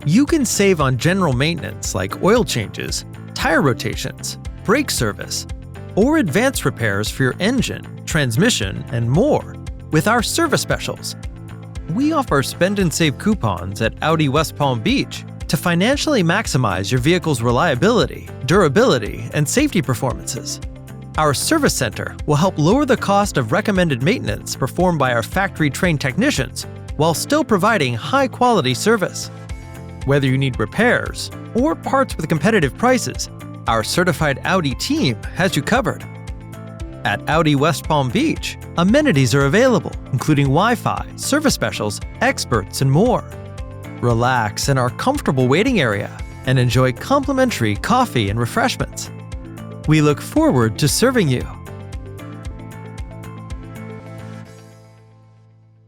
You can save on general maintenance like oil changes, tire rotations, brake service, or advanced repairs for your engine, transmission, and more with our service specials. We offer spend and save coupons at Audi West Palm Beach to financially maximize your vehicle's reliability, durability, and safety performances. Our service center will help lower the cost of recommended maintenance performed by our factory-trained technicians while still providing high-quality service. Whether you need repairs or parts with competitive prices, our certified Audi team has you covered. At Audi West Palm Beach, amenities are available, including Wi-Fi, service specials, experts, and more. Relax in our comfortable waiting area and enjoy complimentary coffee and refreshments. We look forward to serving you.